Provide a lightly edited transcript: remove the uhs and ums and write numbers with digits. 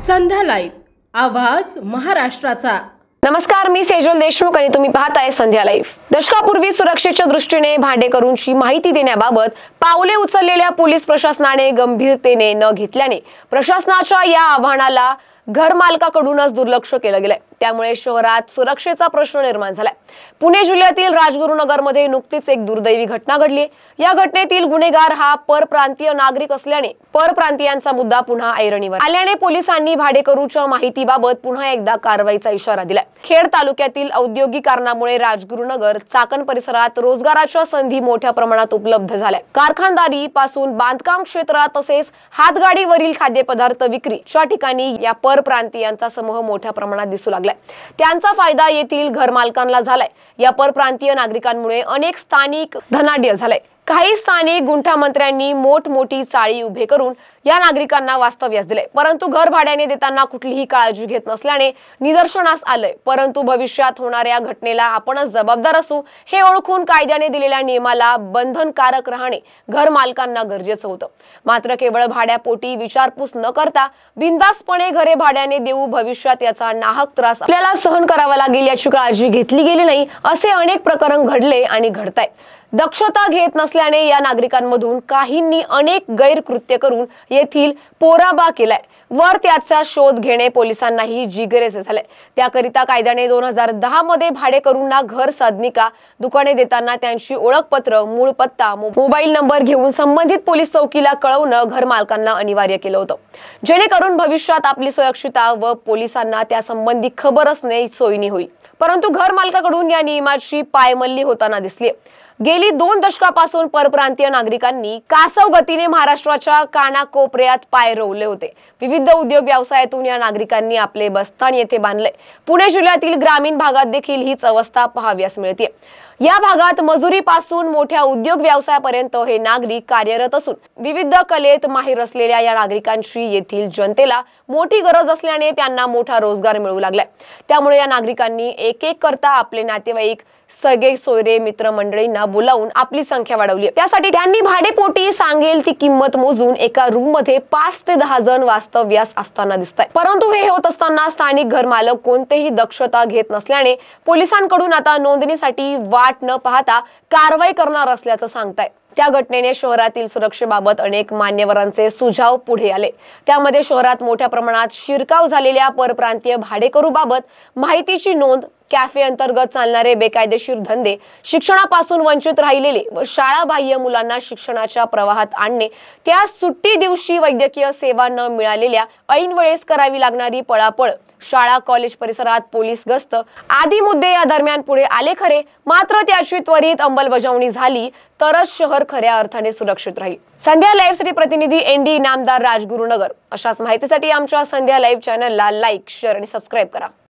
संध्या live आवाज महाराष्ट्राचा। नमस्कार, मी सेजल देशमुख आणि तुम्ही पाहताय संध्या लाईव्ह। दशकापूर्वी सुरक्षेच्या दृष्टीने भाडेकरूंची माहिती देण्याबाबत पावले उचललेल्या पोलीस प्रशासनाने गंभीरतेने न घेतल्याने प्रशासनाच्या या आव्हानाला घरमालकाकडूनच दुर्लक्ष केलं गेलंय। त्यामुळे शहरात सुरक्षेचा प्रश्न निर्माण झालाय। पुणे जिल्ह्यातील राजगुरुनगरमध्ये नुकतीच एक दुर्दैवी घटना घडली। या घटनेतील गुन्हेगार हा परप्रांतीय नागरिक असल्याने परप्रांतीयांचा मुद्दा पुन्हा ऐरणीवर आल्याने पोलिसांनी भाडेकरूच्या माहितीबाबत पुन्हा एकदा कारवाईचा इशारा दिलाय। खेड तालुक्यातील औद्योगिकरणामुळे राजगुरुनगर चाकण परिसरात रोजगाराच्या संधी मोठ्या प्रमाणात उपलब्ध झाल्या। कारखानदारी पासून बांधकाम क्षेत्रात तसेच हातगाडीवरील खाद्यपदार्थ विक्रीच्या ठिकाणी या परप्रांतीयांचा समूह मोठ्या प्रमाणात दिसू लागला। त्यांचा फायदा येथील घरमालकांना झालाय। या परप्रांतीय नागरिकांमुळे अनेक स्थानिक धनाढ्य झाले। काही स्थानिक गुंठामंत्र्यांनी मोठमोठी चाळी उभे करून या नागरिकांना वास्तव्यास दिले, परंतु घर भाड्याने देताना कुठलीही काळजी घेत नसल्याने निदर्शनास आले। परंतु भविष्यात होणाऱ्या घटनेला आपणच जबाबदार असू हे ओळखून कायद्याने दिलेल्या नियमाला बंधनकारक राहणे घर मालकांना गरजेचं होतं। मात्र केवळ भाड्यापोटी विचारपूस न करता बिनधास्तपणे घरे भाड्याने देऊ, भविष्यात याचा नाहक त्रास आपल्याला सहन करावा लागेल याची काळजी घेतली गेली नाही, असे अनेक प्रकरण घडले आणि घडतायत। दक्षता घेत नसल्याने या नागरिकांमधून काहींनी अनेक गैरकृत्य करून येथील पोराबा केलाय। वर त्याचा शोध घेणे पोलिसांनाही जिगरेचे झाले। त्याकरिता कायद्याने 2010 मध्ये भाडेकरूंना घर साधनिका दुकाने देताना त्यांची ओळखपत्र, मूळ पत्ता, मोबाईल नंबर घेऊन संबंधित पोलीस चौकीला कळवणं घर मालकांना अनिवार्य केलं होतं, जेणेकरून भविष्यात आपली सुरक्षितता व पोलिसांना त्या संबंधी खबर असणे सोयीने होईल। परंतु घर मालकाकडून या नियमाची पायमल्ली होताना दिसली। गेली 2 दशकापासून परप्रांतीय नागरिकांनी कासव गतीने महाराष्ट्राच्या कानाकोपऱ्यात पाय रोवले होते। विविध उद्योग व्यवसायातून या नागरिकांनी आपले बस्तान येथे बांधले। पुणे जिल्ह्यातील ग्रामीण भागात देखील हीच अवस्था पाहाव्यास मिळते। या भागात मजुरीपासून मोठ्या उद्योग व्यवसायापर्यंत हे नागरिक कार्यरत असून विविध कलेत माहिर असलेल्या या नागरिकांची येथील जनतेला मोठी गरज असल्याने त्यांना मोठा रोजगार मिळू लागलाय। त्यामुळे या नागरिकांनी एक करता आपले नातेवाईक, सगळे सोयरे, मित्रमंडळींना बोलावून आपली संख्या वाढवली। त्यासाठी त्यांनी भाडेपोटी सांगेल ती किंमत मोजून एका रूम मध्ये 5 ते 10 जण वास्तव्यास असताना दिसतात। परंतु हे होत असताना स्थानिक घरमालक कोणतेही दक्षता घेत नसल्याने पोलिसांकडून आता नोंदणीसाठी वाट न पाहता कारवाई करणार असल्याचं सांगताय। त्या घटनेने शहरातील सुरक्षेबाबत अनेक मान्यवरांचे सुझाव पुढे आले। त्यामध्ये शहरात मोठ्या प्रमाणात शिरकाव झालेल्या परप्रांतीय भाडेकरूबाबत माहितीची नोंद, कॅफे अंतर्गत चालणारे बेकायदेशीर धंदे, शिक्षणापासून वंचित राहिलेले व शाळाबाह्य मुलांना शिक्षणाच्या प्रवाहात आणणे, त्या सुट्टी दिवशी वैद्यकीय सेवा न मिळालेल्या ऐन वेळेस करावी लागणारी पळापळ, शाळा कॉलेज परिसरात पोलीस गस्त आदी मुद्दे या दरम्यान पुढे आले खरे, मात्र त्याची त्वरित अंमलबजावणी झाली तरच शहर खऱ्या अर्थाने सुरक्षित राहील। संध्या लाईव्ह साठी प्रतिनिधी ND इनामदार, राजगुरुनगर। अशाच माहितीसाठी आमच्या संध्या लाईव्ह चॅनलला लाईक, शेअर आणि सबस्क्राईब करा।